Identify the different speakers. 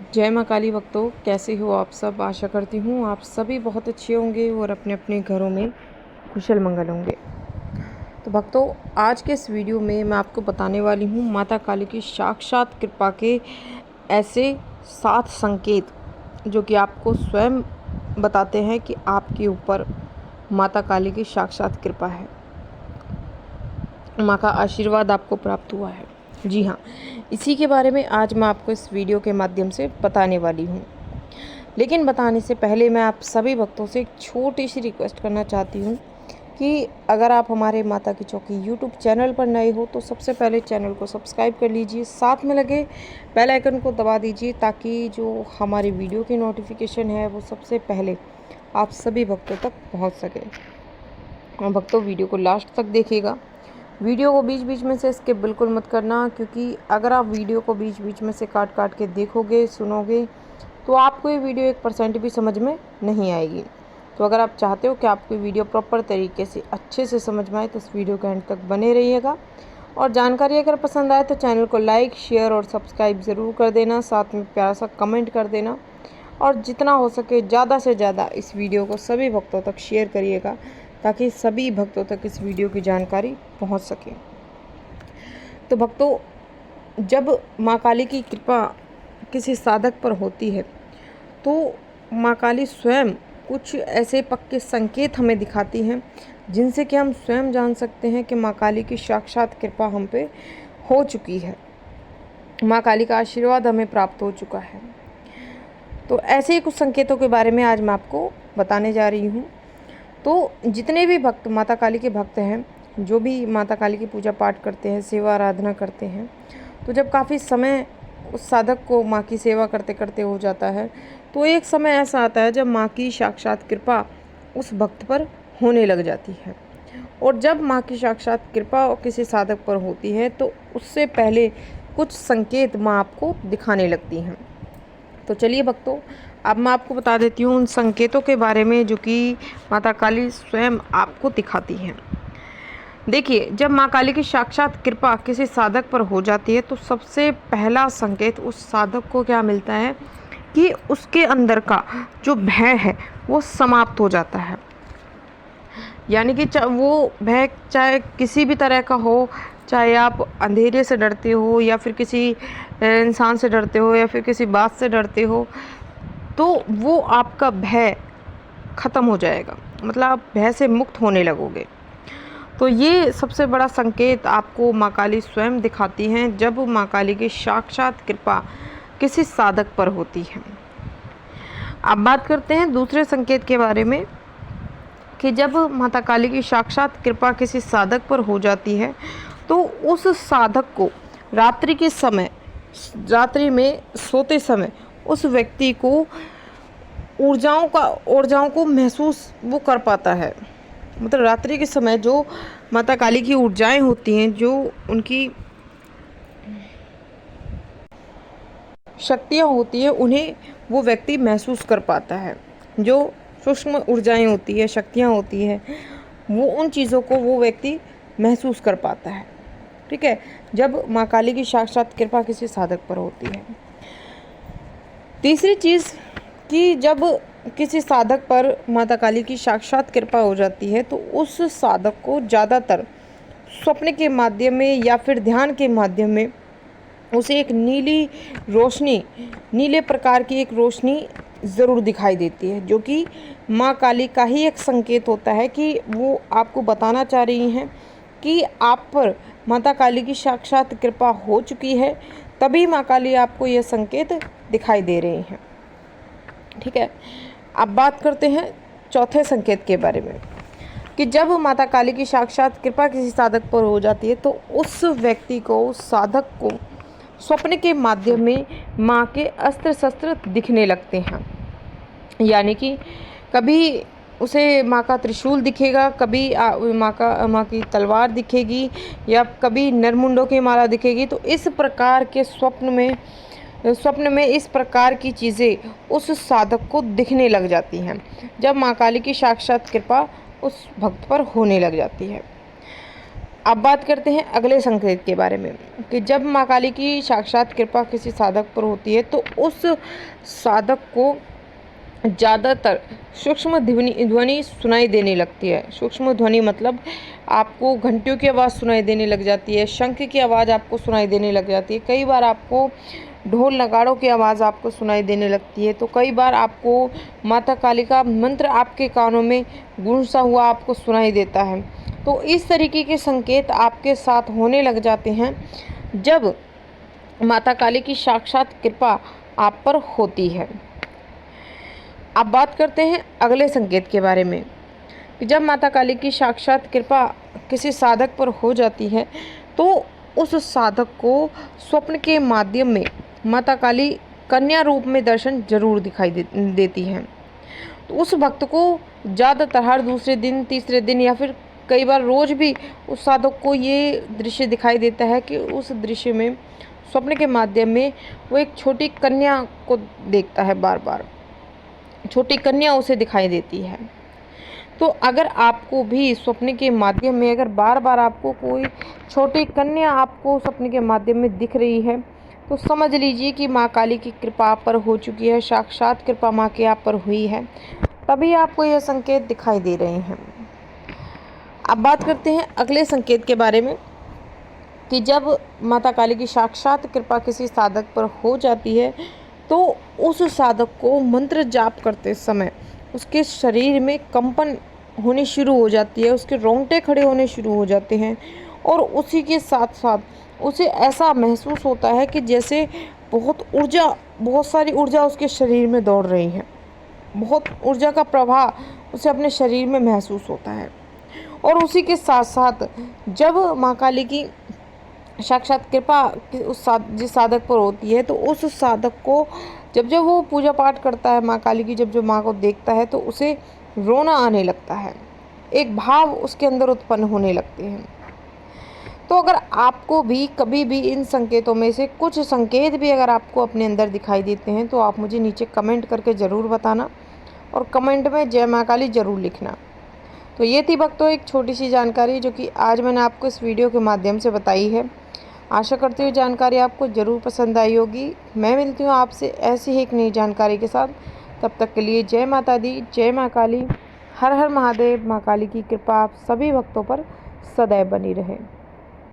Speaker 1: जय माँ काली भक्तों, कैसे हो आप सब। आशा करती हूँ आप सभी बहुत अच्छे होंगे और अपने अपने घरों में कुशल मंगल होंगे। तो भक्तों, आज के इस वीडियो में मैं आपको बताने वाली हूँ माता काली की साक्षात कृपा के ऐसे 7 संकेत जो कि आपको स्वयं बताते हैं कि आपके ऊपर माता काली की साक्षात कृपा है, माँ का आशीर्वाद आपको प्राप्त हुआ है। जी हाँ, इसी के बारे में आज मैं आपको इस वीडियो के माध्यम से बताने वाली हूँ। लेकिन बताने से पहले मैं आप सभी भक्तों से एक छोटी सी रिक्वेस्ट करना चाहती हूँ कि अगर आप हमारे माता की चौकी यूट्यूब चैनल पर नए हो तो सबसे पहले चैनल को सब्सक्राइब कर लीजिए, साथ में लगे बेल आइकन को दबा दीजिए ताकि जो हमारी वीडियो की नोटिफिकेशन है वो सबसे पहले आप सभी भक्तों तक पहुँच सके। और भक्तों, वीडियो को लास्ट तक देखिएगा। वीडियो को बीच बीच में से स्किप बिल्कुल मत करना, क्योंकि अगर आप वीडियो को बीच बीच में से काट काट के देखोगे, सुनोगे, तो आपको ये वीडियो 1% भी समझ में नहीं आएगी। तो अगर आप चाहते हो कि आपको वीडियो प्रॉपर तरीके से अच्छे से समझ में आए तो इस वीडियो के एंड तक बने रहिएगा। और जानकारी अगर पसंद आए तो चैनल को लाइक, शेयर और सब्सक्राइब ज़रूर कर देना, साथ में प्यारा सा कमेंट कर देना और जितना हो सके ज़्यादा से ज़्यादा इस वीडियो को सभी भक्तों तक शेयर करिएगा ताकि सभी भक्तों तक इस वीडियो की जानकारी पहुंच सके। तो भक्तों, जब माँ काली की कृपा किसी साधक पर होती है तो माँ काली स्वयं कुछ ऐसे पक्के संकेत हमें दिखाती हैं जिनसे कि हम स्वयं जान सकते हैं कि माँ काली की साक्षात कृपा हम पे हो चुकी है, माँ काली का आशीर्वाद हमें प्राप्त हो चुका है। तो ऐसे ही कुछ संकेतों के बारे में आज मैं आपको बताने जा रही हूँ। तो जितने भी भक्त माता काली के भक्त हैं, जो भी माता काली की पूजा पाठ करते हैं, सेवा आराधना करते हैं, तो जब काफ़ी समय उस साधक को माँ की सेवा करते करते हो जाता है तो एक समय ऐसा आता है जब माँ की साक्षात कृपा उस भक्त पर होने लग जाती है। और जब माँ की साक्षात कृपा किसी साधक पर होती है तो उससे पहले कुछ संकेत माँ आपको दिखाने लगती हैं। तो चलिए भक्तों, अब मैं आपको बता देती हूँ उन संकेतों के बारे में जो कि माता काली स्वयं आपको दिखाती हैं। देखिए, जब माँ काली की साक्षात कृपा किसी साधक पर हो जाती है तो सबसे पहला संकेत उस साधक को क्या मिलता है कि उसके अंदर का जो भय है वो समाप्त हो जाता है। यानी कि वो भय चाहे किसी भी तरह का हो, चाहे आप अंधेरे से डरते हो या फिर किसी इंसान से डरते हो या फिर किसी बात से डरते हो, तो वो आपका भय ख़त्म हो जाएगा, मतलब आप भय से मुक्त होने लगोगे। तो ये सबसे बड़ा संकेत आपको माँ काली स्वयं दिखाती हैं जब माँ काली की साक्षात कृपा किसी साधक पर होती है। अब बात करते हैं दूसरे संकेत के बारे में कि जब माता काली की साक्षात कृपा किसी साधक पर हो जाती है तो उस साधक को रात्रि में सोते समय उस व्यक्ति को ऊर्जाओं को महसूस वो कर पाता है। मतलब रात्रि के समय जो माता काली की ऊर्जाएं होती हैं, जो उनकी शक्तियाँ होती हैं, उन्हें वो व्यक्ति महसूस कर पाता है। जो सूक्ष्म ऊर्जाएं होती है, शक्तियाँ होती हैं, वो उन चीज़ों को वो व्यक्ति महसूस कर पाता है। ठीक है, जब माँ काली की साक्षात कृपा किसी साधक पर होती है। तीसरी चीज़ कि जब किसी साधक पर माता काली की साक्षात कृपा हो जाती है तो उस साधक को ज़्यादातर स्वप्न के माध्यम में या फिर ध्यान के माध्यम में उसे एक नीले प्रकार की एक रोशनी ज़रूर दिखाई देती है, जो कि माँ काली का ही एक संकेत होता है कि वो आपको बताना चाह रही हैं कि आप पर माता काली की साक्षात कृपा हो चुकी है, तभी माँ काली आपको यह संकेत दिखाई दे रही हैं। ठीक है, अब बात करते हैं चौथे संकेत के बारे में कि जब माता काली की साक्षात कृपा किसी साधक पर हो जाती है तो उस व्यक्ति को, उस साधक को स्वप्न के माध्यम में माँ के अस्त्र शस्त्र दिखने लगते हैं। यानी कि कभी उसे माँ का त्रिशूल दिखेगा, कभी माँ की तलवार दिखेगी या कभी नरमुंडों की माला दिखेगी। तो इस प्रकार के स्वप्न में इस प्रकार की चीज़ें उस साधक को दिखने लग जाती हैं जब माँ काली की साक्षात कृपा उस भक्त पर होने लग जाती है। अब बात करते हैं अगले संकेत के बारे में कि जब माँ काली की साक्षात कृपा किसी साधक पर होती है तो उस साधक को ज़्यादातर सूक्ष्म ध्वनि सुनाई देने लगती है। सूक्ष्म ध्वनि मतलब आपको घंटियों की आवाज़ सुनाई देने लग जाती है, शंख की आवाज़ आपको सुनाई देने लग जाती है, कई बार आपको ढोल नगाड़ों की आवाज़ आपको सुनाई देने लगती है, तो कई बार आपको माता काली का मंत्र आपके कानों में गूंजता हुआ आपको सुनाई देता है। तो इस तरीके के संकेत आपके साथ होने लग जाते हैं जब माता काली की साक्षात कृपा आप पर होती है। अब बात करते हैं अगले संकेत के बारे में कि जब माता काली की साक्षात कृपा किसी साधक पर हो जाती है तो उस साधक को स्वप्न के माध्यम में माता काली कन्या रूप में दर्शन जरूर दिखाई देती हैं। तो उस भक्त को ज़्यादातर हर दूसरे दिन, तीसरे दिन या फिर कई बार रोज भी उस साधक को ये दृश्य दिखाई देता है कि उस दृश्य में स्वप्न के माध्यम में वो एक छोटी कन्या को देखता है, बार बार छोटी कन्या उसे दिखाई देती है। तो अगर आपको भी स्वप्न के माध्यम में अगर बार बार आपको कोई छोटी कन्या आपको स्वप्न के माध्यम में दिख रही है तो समझ लीजिए कि माँ काली की कृपा आप पर हो चुकी है, साक्षात कृपा माँ की आप पर हुई है, तभी आपको यह संकेत दिखाई दे रहे हैं। अब बात करते हैं अगले संकेत के बारे में कि जब माता काली की साक्षात कृपा किसी साधक पर हो जाती है तो उस साधक को मंत्र जाप करते समय उसके शरीर में कंपन होनी शुरू हो जाती है, उसके रोंगटे खड़े होने शुरू हो जाते हैं और उसी के साथ साथ उसे ऐसा महसूस होता है कि जैसे बहुत सारी ऊर्जा उसके शरीर में दौड़ रही है, बहुत ऊर्जा का प्रवाह उसे अपने शरीर में महसूस होता है। और उसी के साथ साथ जब माँ काली की साक्षात कृपा जिस साधक पर होती है तो उस साधक को जब वो पूजा पाठ करता है माँ काली की, जब माँ को देखता है तो उसे रोना आने लगता है, एक भाव उसके अंदर उत्पन्न होने लगते हैं। तो अगर आपको भी कभी भी इन संकेतों में से कुछ संकेत भी अगर आपको अपने अंदर दिखाई देते हैं तो आप मुझे नीचे कमेंट करके ज़रूर बताना और कमेंट में जय माँ काली ज़रूर लिखना। तो ये थी भक्तों एक छोटी सी जानकारी जो कि आज मैंने आपको इस वीडियो के माध्यम से बताई है। आशा करती हूँ जानकारी आपको ज़रूर पसंद आई होगी। मैं मिलती हूँ आपसे ऐसी ही एक नई जानकारी के साथ। तब तक के लिए जय माता दी, जय माँ काली, हर हर महादेव। माँ काली की कृपा आप सभी भक्तों पर सदैव बनी रहे।